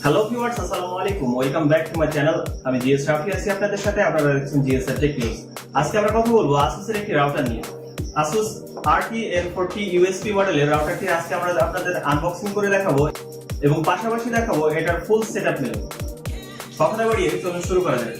Hello viewers, আসসালামু আলাইকুম। Welcome back to my channel. আমি জিএস রাফি আছি আপনাদের সাথে। আপনারা দেখছেন জিএস টেক নিউজ। আজকে আমরা কথা বলবো Asus এর একটি রাউটার নিয়ে। Asus RTN40 USB মডেলের রাউটারটি আজকে আমরা আপনাদের আনবক্সিং করে দেখাবো এবং পাশাপাশি দেখাবো এটার ফুল সেটআপ মেনু। কথা না বাড়িয়ে চলুন শুরু করা যাক।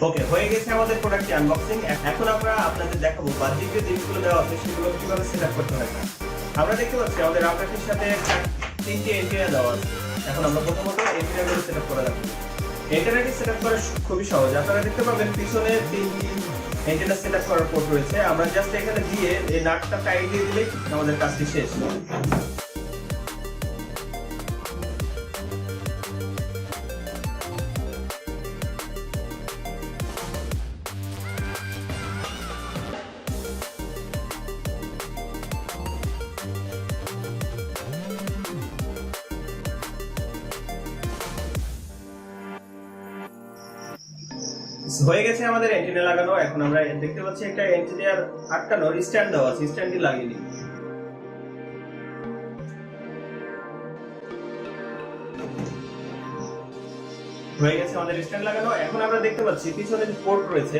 ওকে, হয়ে গেছে আমাদের প্রোডাক্টটি আনবক্সিং। এখন আমরা আপনাদের দেখাবো বাহ্যিক যে জিনিসগুলো দেওয়া আছে সেগুলো কিভাবে সেটআপ করতে হয়। আমরা দেখতে পাচ্ছি আমাদের রাউটারটির সাথে তিনটি এন্টেনা দেওয়া আছে। এখন আমরা প্রথমত এন্টেনাগুলো সেটআপ করে রাখবো। এন্টেনাটি সেটআপ করা খুবই সহজ। আপনারা দেখতে পাবেন পিছনে তিনটি এন্টেনা সেটআপ করার পোর্ট রয়েছে। আমরা জাস্ট এখানে দিয়ে এই নাটটা টাইট দিয়ে দিলেই আমাদের কাজটি শেষ। হয়ে গেছে আমাদের এন্টেনা লাগানো। এখন আমরা দেখতে পাচ্ছি একটা এন্টেনার আটকানোর স্ট্যান্ড দেওয়া আছে, স্ট্যান্ডটি লাগিয়ে নিই। হয়ে গেছে আমাদের স্ট্যান্ড লাগানো। এখন আমরা দেখতে পাচ্ছি পিছনে যে পোর্ট রয়েছে,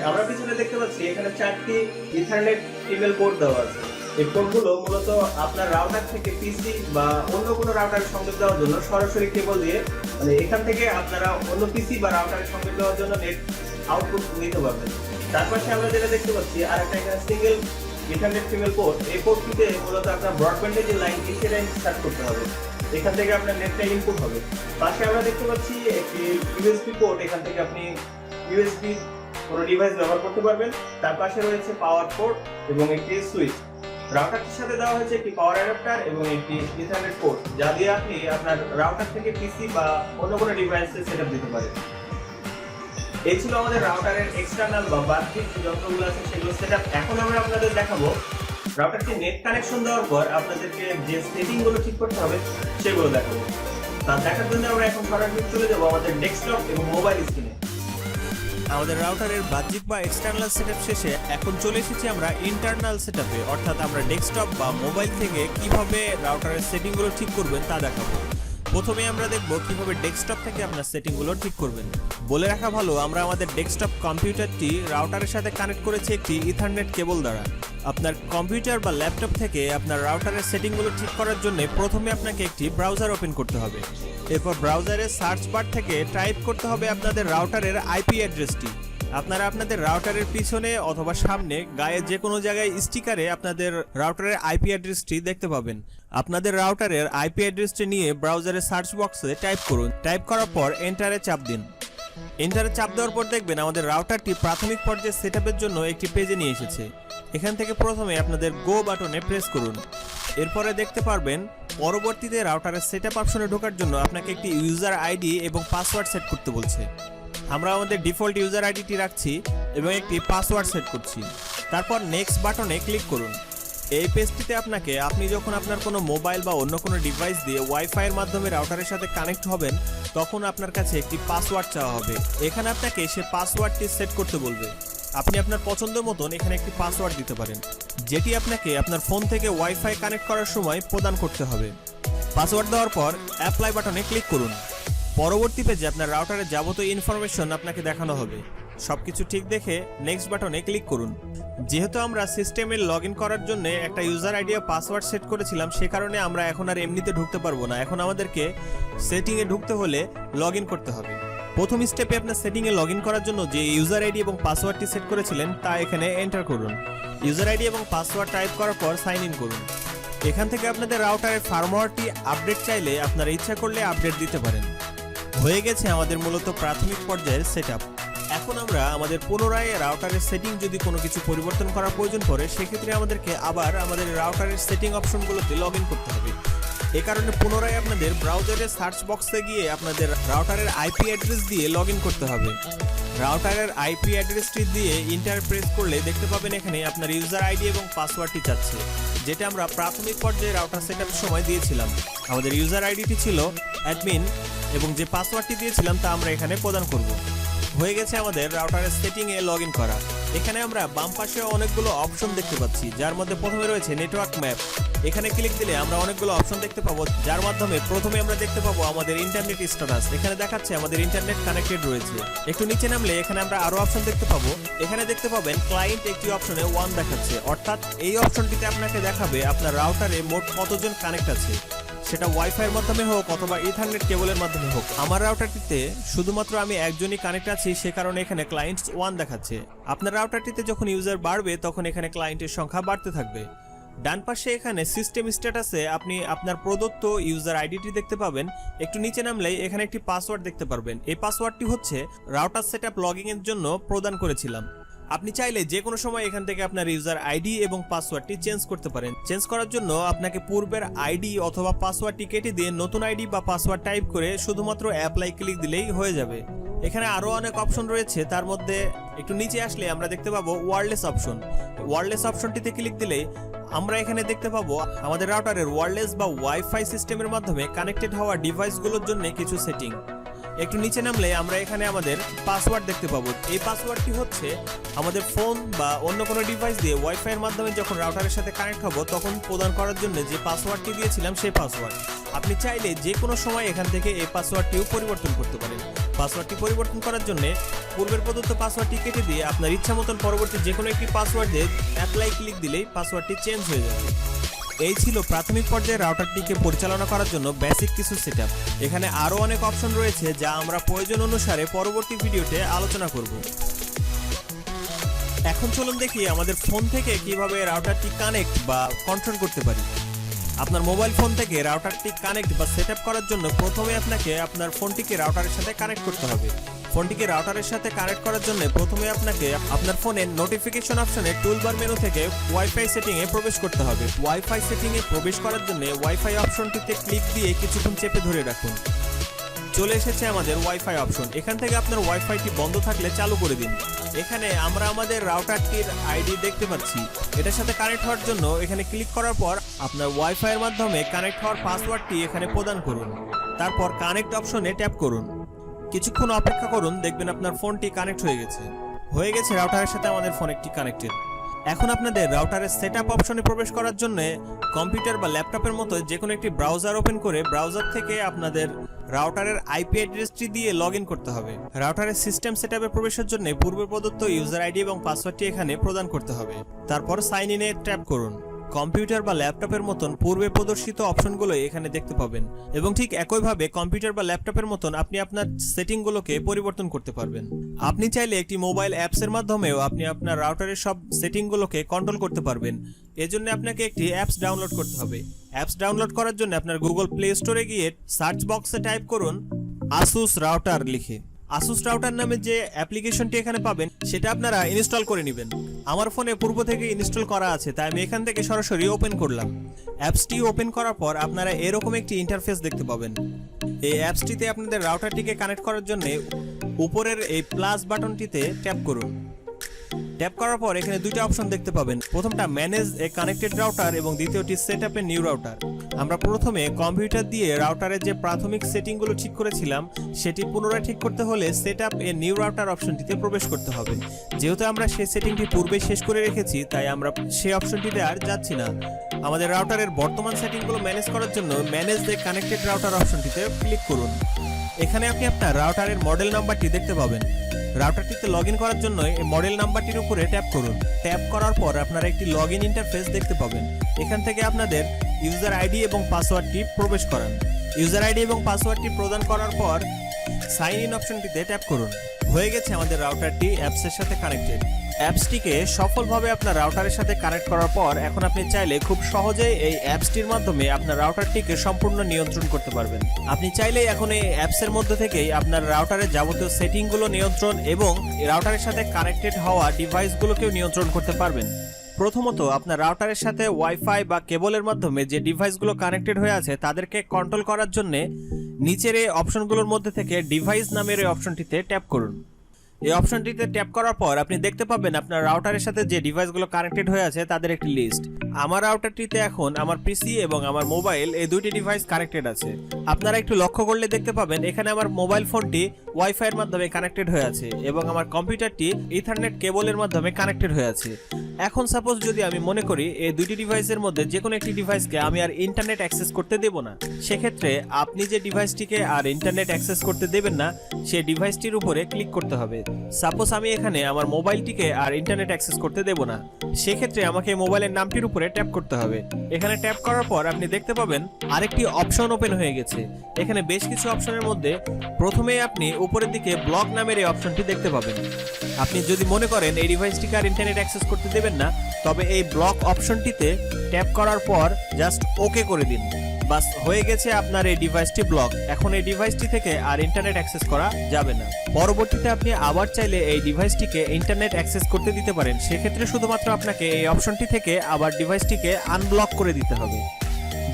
আমরা পিছনে দেখতে পাচ্ছি এখানে 4টি ইথারনেট কেবল পোর্ট দেওয়া আছে। এই পোর্টগুলো মূলত আপনার রাউটার থেকে পিসি বা অন্য কোনো রাউটারের সংযোগ দেওয়ার জন্য সরাসরি কেবল দিয়ে, মানে এখান থেকে আপনারা অন্য পিসি বা রাউটারের সংযোগ দেওয়ার জন্য নেট আউটপুট নিতে পারবেন। তার পাশে আমরা যেটা দেখতে পাচ্ছি আরেকটা এখানে সিঙ্গেল ইথারনেট কেবল পোর্ট। এই পোর্টটিতে মূলত আপনার ব্রডব্যান্ডের যে লাইনটি সেটা স্টার্ট করতে হবে। এখান থেকে আপনার নেটটা ইনপুট হবে। পাশে আমরা দেখতে পাচ্ছি একটি ইউএসবি পোর্ট, এখান থেকে আপনি ইউএসবি কোনো ডিভাইস ব্যবহার করতে পারবেন। তার পাশে রয়েছে পাওয়ার পোর্ট এবং একটি সুইচ। রাউটারটির সাথে দেওয়া হয়েছে একটি পাওয়ার অ্যাডাপ্টার এবং একটি ইথারনেট পোর্ট, যা দিয়ে আপনি আপনার রাউটার থেকে পিসি বা অন্য কোনো ডিভাইসে সেটআপ দিতে পারেন। এই ছিল আমাদের রাউটারের এক্সটার্নাল বা বাহ্যিক যে যন্ত্রগুলো আছে সেগুলো সেটআপ। এখন আমরা আপনাদের দেখাবো রাউটারটি নেট কানেকশন দেওয়ার পর আপনাদেরকে যে সেটিংগুলো ঠিক করতে হবে সেগুলো দেখাবো। তা দেখার জন্য আমরা এখন সরাসরি চলে যাবো আমাদের ডেস্কটপ এবং মোবাইল স্ক্রিনে। আমাদের রাউটারের বাহ্যিক বা এক্সটার্নাল সেটআপ শেষে এখন চলে এসেছি আমরা ইন্টারনাল সেটআপে, অর্থাৎ আমরা ডেস্কটপ বা মোবাইল থেকে কিভাবে রাউটারের সেটিংগুলো ঠিক করবেন তা দেখাবো। প্রথমে আমরা দেখব কিভাবে ডেস্কটপ থেকে আপনার সেটিংগুলো ঠিক করবেন। বলে রাখা ভালো, আমরা আমাদের ডেস্কটপ কম্পিউটারটি রাউটারের সাথে কানেক্ট করেছি একটি ইথারনেট কেবল দ্বারা। আপনার কম্পিউটার বা ল্যাপটপ থেকে আপনার রাউটারের সেটিংগুলো ঠিক করার জন্য প্রথমে আপনাকে একটি ব্রাউজার ওপেন করতে হবে। এরপর ব্রাউজারের সার্চ বার থেকে টাইপ করতে হবে আপনাদের রাউটারের আইপি অ্যাড্রেসটি। আপনারা আপনাদের রাউটারের পিছনে অথবা সামনে গায়ে যে কোনো জায়গায় স্টিকারে আপনাদের রাউটারের আইপি অ্যাড্রেসটি দেখতে পাবেন। আপনাদের রাউটারের আইপি অ্যাড্রেসটি নিয়ে ব্রাউজারের সার্চ বক্সে টাইপ করুন। টাইপ করার পর এন্টারে চাপ দিন। এন্টারে চাপ দেওয়ার পর দেখবেন আমাদের রাউটারটি প্রাথমিক পর্যায়ে সেটআপের জন্য একটি পেজে নিয়ে এসেছে। এখান থেকে প্রথমে আপনাদের গো বাটনে প্রেস করুন। এরপরে দেখতে পারবেন পরবর্তীতে রাউটারের সেটআপ অপশনে ঢোকার জন্য আপনাকে একটি ইউজার আইডি এবং পাসওয়ার্ড সেট করতে বলছে। আমরা আমাদের ডিফল্ট ইউজার আইডিটি রাখছি এবং একটি পাসওয়ার্ড সেট করছি। তারপর নেক্সট বাটনে ক্লিক করুন। এই পেজটিতে আপনি যখন আপনার কোনো মোবাইল বা অন্য কোনো ডিভাইস দিয়ে ওয়াইফাইয়ের মাধ্যমে রাউটারের সাথে কানেক্ট হবেন তখন আপনার কাছে একটি পাসওয়ার্ড চাওয়া হবে। এখানে আপনাকে সে পাসওয়ার্ডটি সেট করতে বলবে। আপনি আপনার পছন্দ মতন এখানে একটি পাসওয়ার্ড দিতে পারেন, যেটি আপনাকে আপনার ফোন থেকে ওয়াইফাই কানেক্ট করার সময় প্রদান করতে হবে। পাসওয়ার্ড দেওয়ার পর অ্যাপ্লাই বাটনে ক্লিক করুন। পরবর্তী পেজে আপনার রাউটারের যাবতীয় ইনফরমেশন আপনাকে দেখানো হবে। সবকিছু ঠিক দেখে নেক্সট বাটনে ক্লিক করুন। যেহেতু আমরা সিস্টেমে লগইন করার জন্য একটা ইউজার আইডি ও পাসওয়ার্ড সেট করেছিলাম, সে কারণে আমরা এখন আর এমনিতে ঢুকতে পারবো না। এখন আমাদেরকে সেটিংয়ে ঢুকতে হলে লগইন করতে হবে। প্রথম স্টেপে আপনার সেটিংয়ে লগইন করার জন্য যে ইউজার আইডি এবং পাসওয়ার্ডটি সেট করেছিলেন তা এখানে এন্টার করুন। ইউজার আইডি এবং পাসওয়ার্ড টাইপ করার পর সাইন ইন করুন। এখান থেকে আপনাদের রাউটারের ফার্মওয়্যারটি আপডেট চাইলে আপনারা ইচ্ছা করলে আপডেট দিতে পারেন। হয়ে গেছে আমাদের মূলত প্রাথমিক পর্যায়ের সেটআপ। এখন আমরা আমাদের পুনরায় রাউটারের সেটিং যদি কোনো কিছু পরিবর্তন করার প্রয়োজন পড়ে, সেক্ষেত্রে আমাদেরকে আবার আমাদের রাউটারের সেটিং অপশনগুলোতে লগ ইন করতে হবে। এ কারণে পুনরায় আপনাদের ব্রাউজারের সার্চ বক্সে গিয়ে আপনাদের রাউটারের আইপি অ্যাড্রেস দিয়ে লগ ইন করতে হবে। রাউটারের আইপি অ্যাড্রেসটি দিয়ে ইন্টার প্রেস করলে দেখতে পাবেন এখানে আপনার ইউজার আইডি এবং পাসওয়ার্ডটি চাচ্ছে, যেটা আমরা প্রাথমিক পর্যায়ে রাউটার সেটআপের সময় দিয়েছিলাম। আমাদের ইউজার আইডিটি ছিল অ্যাডমিন এবং যে পাসওয়ার্ডটি দিয়েছিলাম তা আমরা এখানে প্রদান করব। হয়ে গেছে আমাদের রাউটারের সেটিংয়ে লগ ইন করা। এখানে আমরা বাম পাশে অনেকগুলো অপশন দেখতে পাচ্ছি, যার মধ্যে প্রথমে রয়েছে নেটওয়ার্ক ম্যাপ। এখানে ক্লিক দিলে আমরা অনেকগুলো অপশন দেখতে পাবো, যার মাধ্যমে প্রথমে আমরা দেখতে পাবো আমাদের ইন্টারনেট স্ট্যাটাস। এখানে দেখাচ্ছে আমাদের ইন্টারনেট কানেক্টেড রয়েছে। একটু নিচে নামলে এখানে আমরা আরো অপশন দেখতে পাবো। এখানে দেখতে পাবেন ক্লায়েন্ট একটি অপশনে 1 দেখাচ্ছে, অর্থাৎ এই অপশনটিতে আপনাকে দেখাবে আপনার রাউটারে মোট কতজন কানেক্ট আছে, সেটা ওয়াইফাইয়ের মাধ্যমে হোক অথবা ইথারনেট কেবলের মাধ্যমে হোক। আমার রাউটারটিতে শুধুমাত্র আমি একজনই কানেক্ট আছি, সে কারণে এখানে ক্লায়েন্টস 1 দেখাচ্ছে। আপনার রাউটারটিতে যখন ইউজার বাড়বে তখন এখানে ক্লায়েন্টের সংখ্যা বাড়তে থাকবে। ডান পাশে এখানে সিস্টেম স্ট্যাটাসে আপনি আপনার প্রদত্ত ইউজার আইডিটি দেখতে পাবেন। একটু নিচে নামলেই এখানে একটি পাসওয়ার্ড দেখতে পারবেন। এই পাসওয়ার্ডটি হচ্ছে রাউটার সেটআপ লগইন এর জন্য প্রদান করেছিলাম। আপনি চাইলে যে কোনো সময় এখান থেকে আপনার ইউজার আইডি এবং পাসওয়ার্ডটি চেঞ্জ করতে পারেন। চেঞ্জ করার জন্য আপনাকে পূর্বের আইডি অথবা পাসওয়ার্ডটি কেটে দিয়ে নতুন আইডি বা পাসওয়ার্ড টাইপ করে শুধুমাত্র অ্যাপ্লাই ক্লিক দিলেই হয়ে যাবে। এখানে আরো অনেক অপশন রয়েছে, তার মধ্যে একটু নিচে আসলে আমরা দেখতে পাবো ওয়্যারলেস অপশন। ওয়্যারলেস অপশনটিতে ক্লিক দিলে আমরা এখানে দেখতে পাবো আমাদের রাউটারের ওয়্যারলেস বা ওয়াইফাই সিস্টেমের মাধ্যমে কানেক্টেড হওয়া ডিভাইসগুলোর জন্য কিছু সেটিং। একটু নিচে নামলে আমরা এখানে আমাদের পাসওয়ার্ড দেখতে পাবো। এই পাসওয়ার্ডটি হচ্ছে আমাদের ফোন বা অন্য কোনো ডিভাইস দিয়ে ওয়াইফাই এর মাধ্যমে যখন রাউটারের সাথে কানেক্ট হবো তখন প্রদান করার জন্য যে পাসওয়ার্ডটি দিয়েছিলাম সেই পাসওয়ার্ড। আপনি চাইলে যে কোনো সময় এখান থেকে এই পাসওয়ার্ডটিও পরিবর্তন করতে পারেন। পাসওয়ার্ডটি পরিবর্তন করার জন্য পূর্বের প্রদত্ত পাসওয়ার্ডটি কেটে দিয়ে আপনার ইচ্ছা মতন পরবর্তী যে কোনো একটি পাসওয়ার্ড দিয়ে অ্যাপ্লাই ক্লিক দিলেই পাসওয়ার্ডটি চেঞ্জ হয়ে যাবে। এই ছিল প্রাথমিক পর্যায়ে রাউটারটিকে পরিচালনা করার জন্য বেসিক কিছু সেটআপ। এখানে আরো অনেক অপশন রয়েছে যা আমরা প্রয়োজন অনুসারে পরবর্তী ভিডিওতে আলোচনা করব। এখন চলুন দেখি আমাদের ফোন থেকে কিভাবে রাউটারটি কানেক্ট বা কন্ট্রোল করতে পারি। আপনার মোবাইল ফোন থেকে রাউটারটি কানেক্ট বা সেটআপ করার জন্য প্রথমে আপনাকে আপনার ফোনটিকে রাউটারের সাথে কানেক্ট করতে হবে। ফোনটিকে রাউটারের সাথে কানেক্ট করার জন্য প্রথমে আপনাকে আপনার ফোনের নোটিফিকেশন অপশনে টুলবার মেনু থেকে ওয়াইফাই সেটিংয়ে প্রবেশ করতে হবে। ওয়াইফাই সেটিংয়ে প্রবেশ করার জন্য ওয়াইফাই অপশনটিতে ক্লিক দিয়ে কিছুক্ষণ চেপে ধরে রাখুন। চলে এসেছে আমাদের ওয়াইফাই অপশন। এখান থেকে আপনার ওয়াইফাইটি বন্ধ থাকলে চালু করে দিন। এখানে আমরা আমাদের রাউটারটির আইডি দেখতে পাচ্ছি। এটার সাথে কানেক্ট হওয়ার জন্য এখানে ক্লিক করার পর আপনার ওয়াইফাই এর মাধ্যমে কানেক্ট হওয়ার পাসওয়ার্ডটি এখানে প্রদান করুন। তারপর কানেক্ট অপশনে ট্যাপ করুন। কিছুক্ষণ অপেক্ষা করুন, দেখবেন আপনার ফোনটি কানেক্ট হয়ে গেছে। রাউটারের সাথে আমাদের ফোন একটি কানেক্টেড। এখন আপনাদের রাউটারের সেটআপ অপশনে প্রবেশ করার জন্য কম্পিউটার বা ল্যাপটপের মতো যে কোনো একটি ব্রাউজার ওপেন করে ব্রাউজার থেকে আপনাদের রাউটারের আইপি অ্যাড্রেসটি দিয়ে লগ ইন করতে হবে। রাউটারের সিস্টেম সেটআপে প্রবেশের জন্য পূর্বে প্রদত্ত ইউজার আইডি এবং পাসওয়ার্ডটি এখানে প্রদান করতে হবে। তারপর সাইন ইনে ট্যাপ করুন। কম্পিউটার বা ল্যাপটপের মতন পূর্বে প্রদর্শিত অপশনগুলো এখানে দেখতে পাবেন এবং ঠিক একইভাবে কম্পিউটার বা ল্যাপটপের মতন আপনি আপনার সেটিংগুলোকে পরিবর্তন করতে পারবেন। আপনি চাইলে একটি মোবাইল অ্যাপসের মাধ্যমেও আপনি আপনার রাউটারের সব সেটিংগুলোকে কন্ট্রোল করতে পারবেন। এজন্য আপনাকে একটি অ্যাপস ডাউনলোড করতে হবে। অ্যাপস ডাউনলোড করার জন্য আপনার গুগল প্লে স্টোরে গিয়ে সার্চ বক্সে টাইপ করুন Asus রাউটার লিখে। Asus রাউটার নামে যে অ্যাপ্লিকেশনটি এখানে পাবেন সেটা আপনারা ইনস্টল করে নেবেন। আমার ফোনে পূর্ব থেকে ইনস্টল করা আছে, তাই আমি এখান থেকে সরাসরি ওপেন করলাম। অ্যাপসটি ওপেন করার পর আপনারা এরকম একটি ইন্টারফেস দেখতে পাবেন। এই অ্যাপসটিতে আপনাদের রাউটারটিকে কানেক্ট করার জন্য উপরের এই প্লাস বাটনটিতে ট্যাপ করুন। ট্যাপ করার পর এখানে দুইটা অপশন দেখতে পাবেন। প্রথমটা ম্যানেজ এ কানেক্টেড রাউটার এবং দ্বিতীয়টি set up a new router. আমরা প্রথমে কম্পিউটার দিয়ে রাউটারের যে প্রাথমিক সেটিংগুলো ঠিক করেছিলাম সেটি পুনরায় ঠিক করতে হলে set up a new router অপশনটিতে প্রবেশ করতে হবে। যেহেতু আমরা সেই সেটিংটি পূর্বে শেষ করে রেখেছি তাই আমরা সেই অপশনটিতে আর যাচ্ছি না। আমাদের রাউটারের বর্তমান সেটিংগুলো ম্যানেজ করার জন্য ম্যানেজ দ্য কানেক্টেড রাউটার অপশনটিতে ক্লিক করুন। এখানে আপনি আপনার রাউটারের মডেল নাম্বারটি দেখতে পাবেন। রাউটারটিতে লগ ইন করার জন্য এই মডেল নাম্বারটির উপরে ট্যাপ করুন। ট্যাপ করার পর আপনারা একটি লগ ইন ইন্টারফেস দেখতে পাবেন। এখান থেকে আপনাদের ইউজার আইডি এবং পাসওয়ার্ডটি প্রবেশ করান। ইউজার আইডি এবং পাসওয়ার্ডটি প্রদান করার পর সাইন ইন অপশনটিতে ট্যাপ করুন। হয়ে গেছে আমাদের রাউটারটি অ্যাপসের সাথে কানেক্টেড। অ্যাপসটিকে সফলভাবে আপনার রাউটারের সাথে কানেক্ট করার পর এখন আপনি চাইলে খুব সহজেই এই অ্যাপসটির মাধ্যমে আপনার রাউটারটিকে সম্পূর্ণ নিয়ন্ত্রণ করতে পারবেন। আপনি চাইলেই এখন এই অ্যাপসের মধ্যে থেকেই আপনার রাউটারের যাবতীয় সেটিংগুলো নিয়ন্ত্রণ এবং রাউটারের সাথে কানেক্টেড হওয়া ডিভাইসগুলোকেও নিয়ন্ত্রণ করতে পারবেন। প্রথমত আপনার রাউটারের সাথে ওয়াইফাই বা কেবলের মাধ্যমে যে ডিভাইসগুলো কানেক্টেড হয়ে আছে তাদেরকে কন্ট্রোল করার জন্য নিচের এই অপশনগুলোর মধ্যে থেকে ডিভাইস নামের এই অপশনটিতে ট্যাপ করুন। এই অপশনটিতে ট্যাপ করার পর আপনি দেখতে পাবেন আপনার রাউটারের সাথে যে ডিভাইসগুলো কানেক্টেড হয়ে আছে তাদের একটি লিস্ট। আমার রাউটারটিতে এখন আমার পিসি এবং আমার মোবাইল এই দুইটি ডিভাইস কানেক্টেড আছে। আপনারা একটু লক্ষ্য করলে দেখতে পাবেন এখানে আমার মোবাইল ফোনটি ওয়াইফাই এর মাধ্যমে কানেক্টেড হয়ে আছে এবং আমার কম্পিউটারটি ইথারনেট কেবলের মাধ্যমে কানেক্টেড হয়ে আছে। এখন সাপোজ যদি আমি মনে করি এই দুইটি ডিভাইসের মধ্যে যে কোনো একটি ডিভাইসকে আমি আর ইন্টারনেট অ্যাক্সেস করতে দেব না, সেক্ষেত্রে আপনি যে ডিভাইসটিকে আর ইন্টারনেট অ্যাক্সেস করতে দেবেন না সেই ডিভাইসটির উপরে ক্লিক করতে হবে। সাপোজ আমি এখানে আমার মোবাইলটিকে আর ইন্টারনেট অ্যাক্সেস করতে দেব না, সেক্ষেত্রে আমাকে মোবাইলের নামটির উপরে ট্যাপ করতে হবে। এখানে ট্যাপ করার পর আপনি দেখতে পাবেন আরেকটি অপশন ওপেন হয়ে গেছে। এখানে বেশ কিছু অপশনের মধ্যে প্রথমেই আপনি উপরের দিকে ব্লক নামের এই অপশনটি দেখতে পাবেন। আপনি যদি মনে করেন এই ডিভাইসটিকে আর ইন্টারনেট অ্যাক্সেস করতে দেবেন না, তবে এই ব্লক অপশনটিতে ট্যাপ করার পর জাস্ট ওকে করে দিন। বাস হয়ে গেছে আপনার এই ডিভাইসটি ব্লক। এখন এই ডিভাইসটি থেকে আর ইন্টারনেট অ্যাক্সেস করা যাবে না। পরবর্তীতে আপনি আবার চাইলে এই ডিভাইসটিকে ইন্টারনেট অ্যাক্সেস করতে দিতে পারেন। সেক্ষেত্রে শুধুমাত্র আপনাকে এই অপশনটি থেকে আবার ডিভাইসটিকে আনব্লক করে দিতে হবে।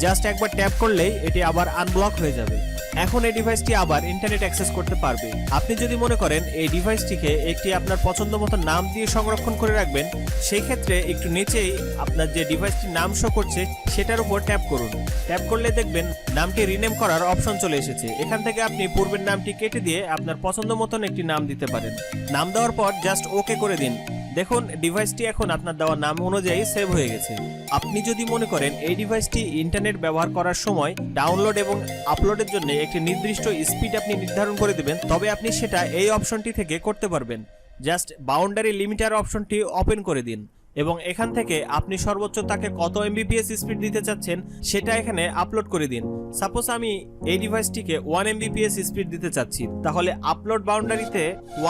জাস্ট একবার ট্যাপ করলেই এটি আবার আনব্লক হয়ে যাবে। এখন এই ডিভাইসটি আবার ইন্টারনেট অ্যাক্সেস করতে পারবে। আপনি যদি মনে করেন এই ডিভাইসটিকে একটি আপনার পছন্দ মতো নাম দিয়ে সংরক্ষণ করে রাখবেন, সেই ক্ষেত্রে একটু নিচেই আপনার যে ডিভাইসটির নাম শো করছে সেটার উপর ট্যাপ করুন। ট্যাপ করলে দেখবেন নামটি রিনেম করার অপশন চলে এসেছে। এখান থেকে আপনি পূর্বের নামটি কেটে দিয়ে আপনার পছন্দ মতন একটি নাম দিতে পারেন। নাম দেওয়ার পর জাস্ট ওকে করে দিন। দেখুন ডিভাইসটি এখন আপনার দেওয়া নাম অনুযায়ী সেভ হয়ে গেছে। আপনি যদি মনে করেন এই ডিভাইসটি ইন্টারনেট ব্যবহার করার সময় ডাউনলোড এবং আপলোডের জন্য একটি নির্দিষ্ট স্পিড আপনি নির্ধারণ করে দেবেন, তবে আপনি সেটা এই অপশনটি থেকে করতে পারবেন। জাস্ট বাউন্ডারি লিমিটার অপশনটি ওপেন করে দিন এবং এখান থেকে আপনি সর্বোচ্চ তাকে কত এমবিপিএস স্পিড দিতে চাচ্ছেন সেটা এখানে আপলোড করে দিন। সাপোজ আমি এই ডিভাইসটিকে 1 এমবিপিএস স্পিড দিতে চাচ্ছি, তাহলে আপলোড বাউন্ডারিতে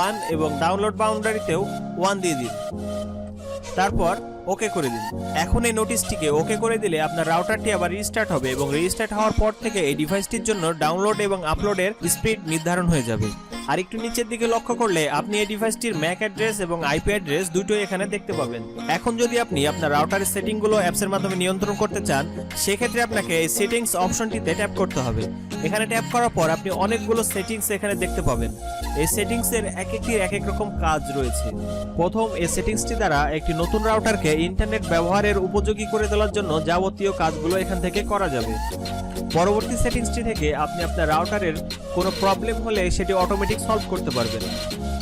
1 এবং ডাউনলোড বাউন্ডারিতেও 1 দিয়ে দিন, তারপর ওকে করে দিন। এখন এই নোটিশটিকে ওকে করে দিলে আপনার রাউটারটি আবার রিস্টার্ট হবে এবং রিস্টার্ট হওয়ার পর থেকে এই ডিভাইসটির জন্য ডাউনলোড এবং আপলোডের স্পিড নির্ধারণ হয়ে যাবে। আর একটু নিচের দিকে লক্ষ্য করলে আপনি এই ডিভাইসটির ম্যাক অ্যাড্রেস এবং আইপি অ্যাড্রেস দুটোই এখানে দেখতে পাবেন। এখন যদি আপনি আপনার রাউটারের সেটিংগুলো অ্যাপসের মাধ্যমে নিয়ন্ত্রণ করতে চান, সেক্ষেত্রে আপনাকে এই সেটিংস অপশনটিতে ট্যাপ করতে হবে। এখানে ট্যাপ করার পর আপনি অনেকগুলো সেটিংস এখানে দেখতে পাবেন। এই সেটিংসের এক একটির এক এক রকম কাজ রয়েছে। প্রথম এই সেটিংসটি দ্বারা একটি নতুন রাউটারকে ইন্টারনেট ব্যবহারের উপযোগী করে তোলার জন্য যাবতীয় কাজগুলো এখান থেকে করা যাবে। পরবর্তী সেটিংসটি থেকে আপনি আপনার রাউটারের কোনো প্রবলেম হলে সেটি অটোমেটিক সলভ করতে পারবেন।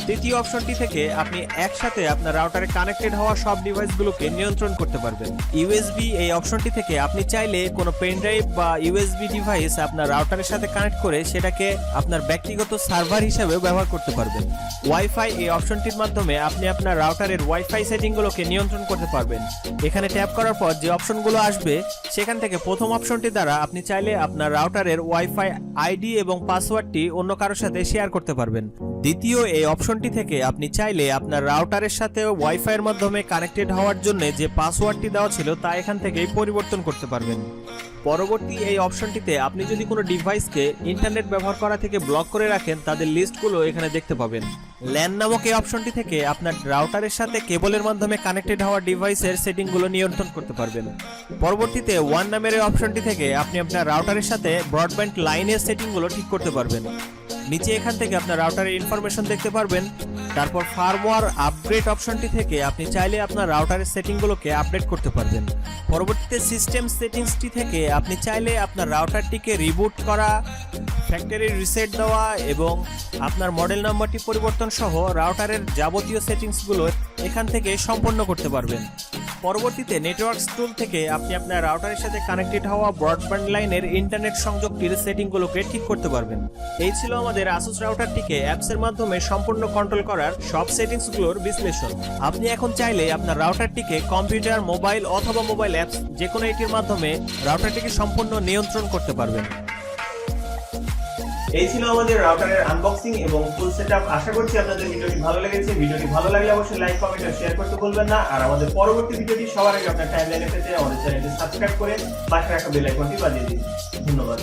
তৃতীয় অপশনটি থেকে আপনি একসাথে আপনার রাউটারে কানেক্টেড হওয়া সব ডিভাইসগুলোকে নিয়ন্ত্রণ করতে পারবেন। ইউএসবি এই অপশনটি থেকে আপনি চাইলে কোনো পেন ড্রাইভ বা ইউএসবি ডিভাইস আপনার রাউটারের সাথে কানেক্ট করে সেটাকে আপনার ব্যক্তিগত সার্ভার হিসেবে ব্যবহার করতে পারবেন। ওয়াইফাই এই অপশনটির মাধ্যমে আপনি আপনার রাউটারের ওয়াইফাই সেটিংগুলোকে নিয়ন্ত্রণ করতে পারবেন। এখানে ট্যাপ করার পর যে অপশনগুলো আসবে সেখান থেকে প্রথম অপশনটি দ্বারা আপনি চাইলে আপনার রাউটারের ওয়াইফাই আইডি এবং পাসওয়ার্ডটি অন্য কারোর সাথে শেয়ার করতে পারবেন। দ্বিতীয় এই অপশনটি থেকে আপনি চাইলে আপনার রাউটারের সাথে ওয়াইফাই এর মাধ্যমে কানেক্টেড হওয়ার জন্য যে পাসওয়ার্ডটি দেওয়া ছিল তা এখান থেকেই পরিবর্তন করতে পারবেন। পরবর্তী এই অপশনটিতে আপনি যদি কোনো ডিভাইসকে ইন্টারনেট ব্যবহার করা থেকে ব্লক করে রাখেন, তাদের লিস্টগুলো এখানে দেখতে পাবেন। ল্যান নামক এই অপশনটি থেকে আপনার রাউটারের সাথে কেবলের মাধ্যমে কানেক্টেড হওয়া ডিভাইসের সেটিংগুলো নিয়ন্ত্রণ করতে পারবেন। পরবর্তীতে ওয়ান নামের এই অপশনটি থেকে আপনি আপনার রাউটারের সাথে ব্রডব্যান্ড লাইনের সেটিংগুলো ঠিক করতে পারবেন। নিচে এখান থেকে আপনার রাউটারের ইনফরমেশন দেখতে পারবেন। তারপর ফার্মওয়্যার আপগ্রেড অপশনটি থেকে আপনি চাইলে আপনার রাউটারের সেটিংগুলোকে আপডেট করতে পারবেন। পরবর্তীতে সিস্টেম সেটিংসটি থেকে আপনি চাইলে আপনার রাউটারটিকে রিবুট করা, ফ্যাক্টরি রিসেট দেওয়া এবং আপনার মডেল নাম্বারটি পরিবর্তন সহ রাউটারের যাবতীয় সেটিংসগুলো এখান থেকে সম্পন্ন করতে পারবেন। পরবর্তীতে নেটওয়ার্কস টুল থেকে আপনি আপনার রাউটারের সাথে কানেক্টেড হওয়া ব্রডব্যান্ড লাইনের ইন্টারনেট সংযোগটির সেটিংগুলোকে ঠিক করতে পারবেন। এই ছিল আমাদের Asus রাউটারটিকে অ্যাপসের মাধ্যমে সম্পূর্ণ কন্ট্রোল করার সব সেটিংসগুলোর বিশ্লেষণ। আপনি এখন চাইলে আপনার রাউটারটিকে কম্পিউটার, মোবাইল অথবা মোবাইল অ্যাপস যে কোনো একটির মাধ্যমে রাউটারটিকে সম্পূর্ণ নিয়ন্ত্রণ করতে পারবেন। এই ছিল আমাদের রাউটারের আনবক্সিং এবং ফুল সেটআপ। আশা করছি আপনাদের ভিডিওটি ভালো লেগেছে। ভিডিওটি ভালো লাগলে অবশ্যই লাইক, কমেন্ট আর শেয়ার করতে ভুলবেন না। আর আমাদের পরবর্তী ভিডিওটি সবার আগে আপনার টাইমলাইনে পেতে আমাদের চ্যানেলটি সাবস্ক্রাইব করে পাশে রাখা বেল আইকনটি বাজিয়ে দিন। ধন্যবাদ।